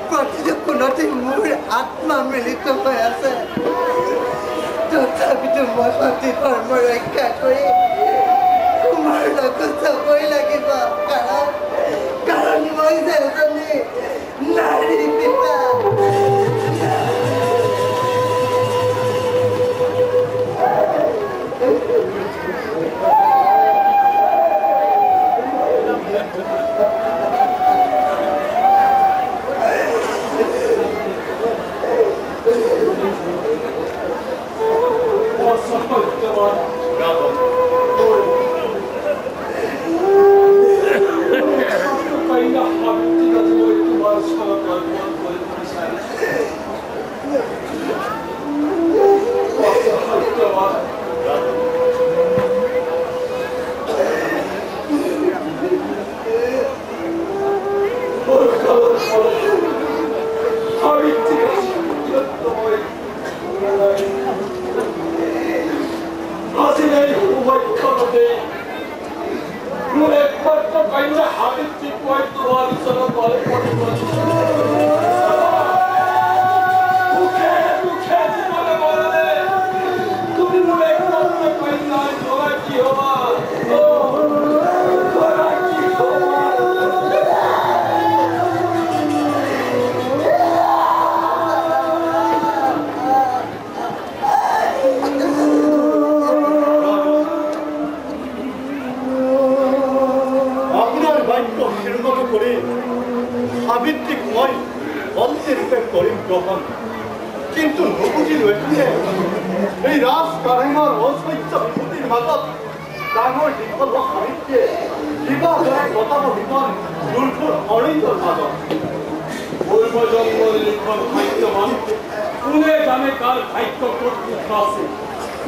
প্ৰতিটো কোণতে মোৰ আত্মা মিলিত হৈ আছে তথাপিতো মই সতী ধৰ্ম ৰক্ষা কৰি তোমাৰ লগত যাবই লাগিব কাৰণ মই যে এজনী নাৰী পিতা কিন্তু নবুজিলো এই ৰাজকাৰেঙৰ অস্বচ্ছ বিভূতিৰ মাজত ডাঙৰ দীঘল সাহিত্যে কিবা দৰে কটাব বিমান দুৰ্ঘৰ অৰিন্দৰ মাজত পূৰ্বজন্মৰ লিখন সাহিত্যমান কোনে জানে কাৰ ভাগ্য ক'ত লিখা আছে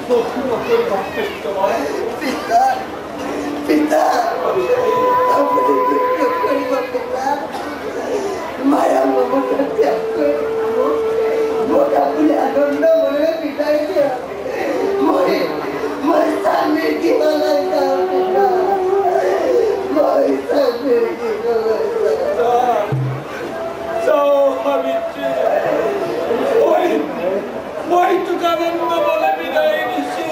দক্ষিণকৈ সত্যবান পিতা পিতা আপুনি দুখ কৰিব পিতা মায়া মমতা ত্যাগ কৰি মোক আপুনি আনন্দ মনেৰে বিদায় দিয়া মই স্বামীৰ কিবালৈ যাওঁ পিতা মই স্বামীৰ কিবালৈ যাওঁ সাবিত্ৰী মই তোক আনন্দ মনে বিদায় দিছোঁ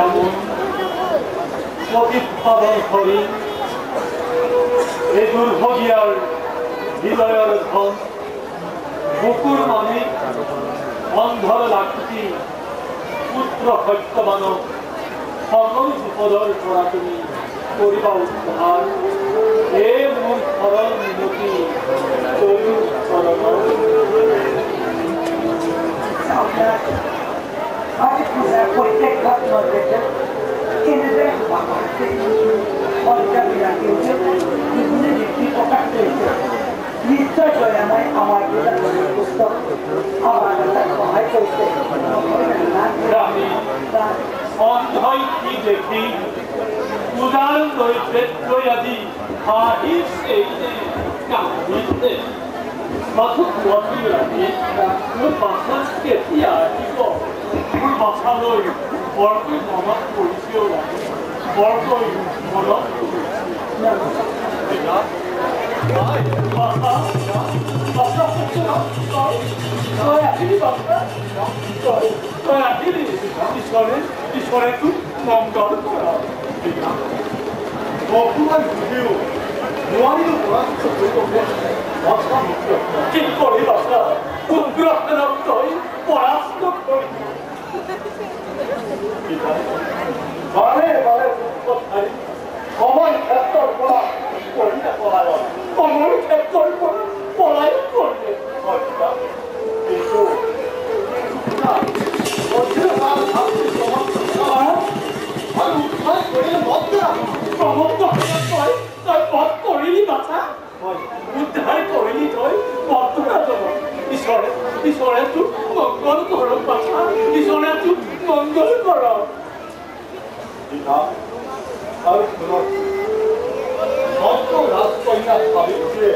যেমন প্রতিভাবন করি এই দুর্ভোগিয়ার হৃদয়ের ধন বুকুর মানে অন্ধর লাখটি পুত্র সত্যবান সকল বিপদর করা তুমি করিবা উদ্ধার এ মূল সরল মিনতি তরু সরল প্রত্যেক ঘটনা দেখে কেন্দ্রে প্রকাশ পেয়েছে নিশ্চয় জয়াময় আমার পুস্তক আমার সহায় করতে অন্ধই কি দেখি উদার নৈবেদ্যয়াদি হাহির সেই কাহিতে মধুকুয়াতি রাখি মোৰ বাছাত কেতিয়া আহিব মোৰ বাছালৈ বৰকৈ মনত পৰিছেও লাগে বৰকৈ মনত ঈশ্বৰে তোক মংগল কৰা অপমান বুঝিও নোৱাৰিলো পৰাস্ত কৰিব কি কৰি বাছা উগ্ৰসেনক তই পৰাস্ত কৰি বাৰে বাৰে কথাই সময় ক্ষেত্ৰৰ পৰা কৰিলে পলায়ন সময় ক্ষেত্ৰৰ পৰা পলায়ন কৰিলে কিন্তু উদ্ধাৰ কৰিলি তই বৰ্তমান ঈশ্বৰে তোক মংগল কৰক বাছা ঈশ্বৰে তোক মংগল কৰক আৰু ৰাজকন্যা সাবিত্ৰীয়ে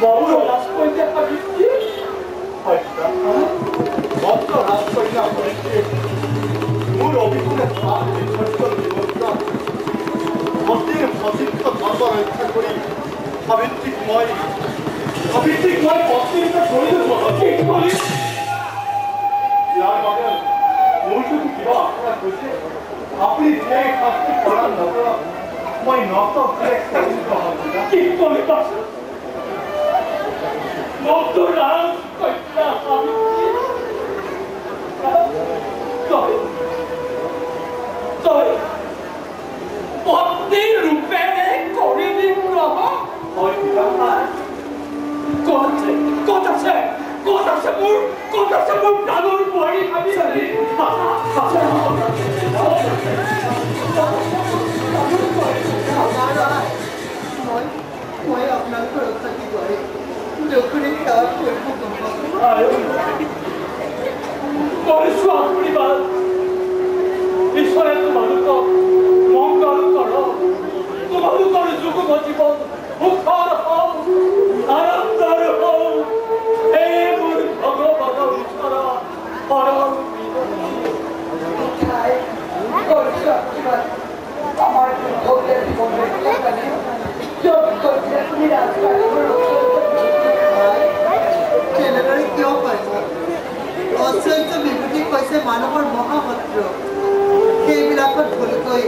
বহু ৰাজকন্যা সাবিত্ৰী ৰাজকন্যা সাবিত্ৰীয়ে মোৰ অভিযোগে মন্দিৰ প্ৰচিদ্ধ ধৰ্ম ৰক্ষা কৰি সাবিত্ৰীক মই পত্নীৰূপে কৰিলো ইয়াৰ বাবে মোৰ যদি কিবা আপোনাৰ কৈছে আপুনি যে শাস্তি প্ৰদান নকৰক মই কি কৰি পাইছো মনটো ৰাম কন্যা তই পত্নী ৰূপেৰে কৰিলি গ্ৰহণ ক'ত আছে মোৰ প্ৰাণৰ বোৱাৰী ভাবিছালি মই আপোনাক সুৰক্ষা কি কৰে যখনে সেৱা কৰিব কৰিছো আশীৰ্বাদ ঈশ্বৰে তোমালোকক মংগল কৰক তোমালোকৰ যুগ জীৱন সুখৰ হওক আনন্দৰ হওক এই মোৰ ভগৱানৰ ওচৰত পৰম আমাৰ ভোগেৰ জীবনেৰ কাৰণে যোগ কৰছে তুমি ৰাস্তায় কেনেদৰে কিয় পাইছ অচৈত্য বিভূতি কৈছে মানুহৰ মহাপাত্ৰ সেইবিলাকত ভুলকৈ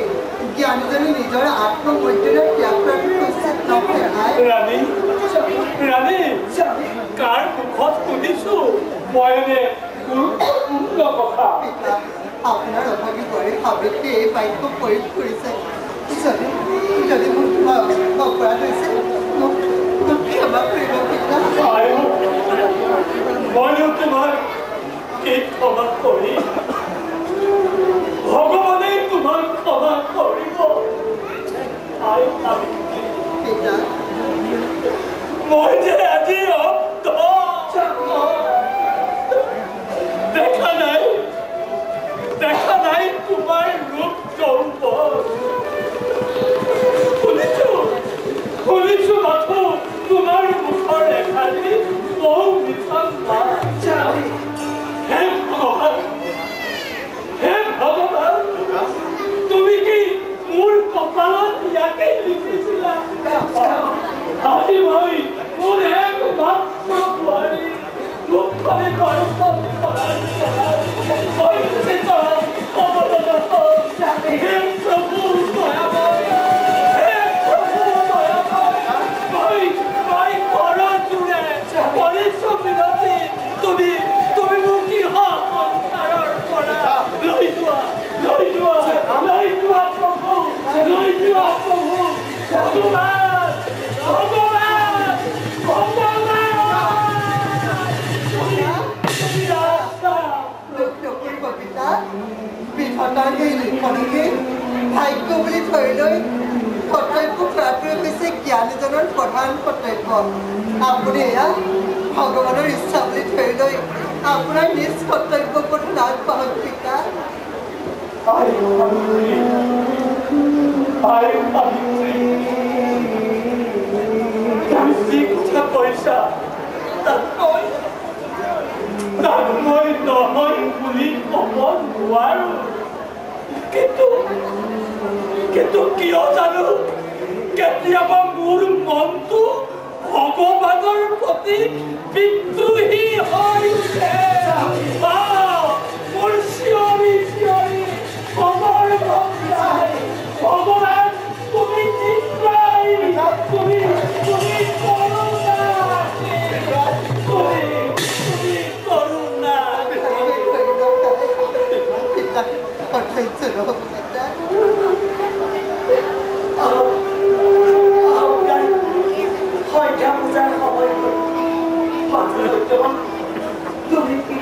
জ্ঞানীজনে নিজৰ আত্মমৰ্যাদা ত্যাগ কৰাটো উচিত নহয় ৰাণী কাৰ মুখত শুনিছো মই এনে কথা আপোনাৰ অভাৱী কৰে সাবিত্ৰী এই বাক্য প্ৰয়োগ কৰিছে যদি মোৰ কিবা অপৰাধ হৈছে মোক ক্ষমা কৰিব পিতা মইও তোমাৰ এই ক্ষমা কৰি ভগৱানে তোমাক ক্ষমা কৰিব পিতা মই যে আজি দেখা নাই তোমাৰ ৰূপ যৌৱন শুনিছো মাথো তোমাৰ মুখৰ ৰেখাদি বহু মিছন হে ভগৱান তুমি কি মোৰ কপালত ইয়াকে লিখিছিলা আজি মই মোৰ এক মাত্ৰ বোৱাৰী দুখৰে গৰ্ভত আপোনাৰ এই লিখনিকে ভাগ্য বুলি ধৰি লৈ কৰ্তব্য কৰাটোৱে হৈছে জ্ঞানীজনৰ প্ৰধান কৰ্তব্য আপুনি এয়া ভগৱানৰ ইচ্ছা বুলি ধৰি লৈ আপোনাৰ নিজ কৰ্তব্য প্ৰতি নাগবাহক পিতা যি কথা কৈছা তাক মই নহয় বুলি ক'ব নোৱাৰো কিন্তু কিয় জানো কেতিয়াবা মোৰ মনটো ভগৱানৰ প্ৰতি বিদ্ৰোহী হৈ উঠে মোৰ চিঞৰি চিঞৰি সময় ভগৱান তুমি নিশ্চয় তুমি কৰোণা তুমি কৰোণা সন্ধ্যা পূজাৰ সময় তুমি কি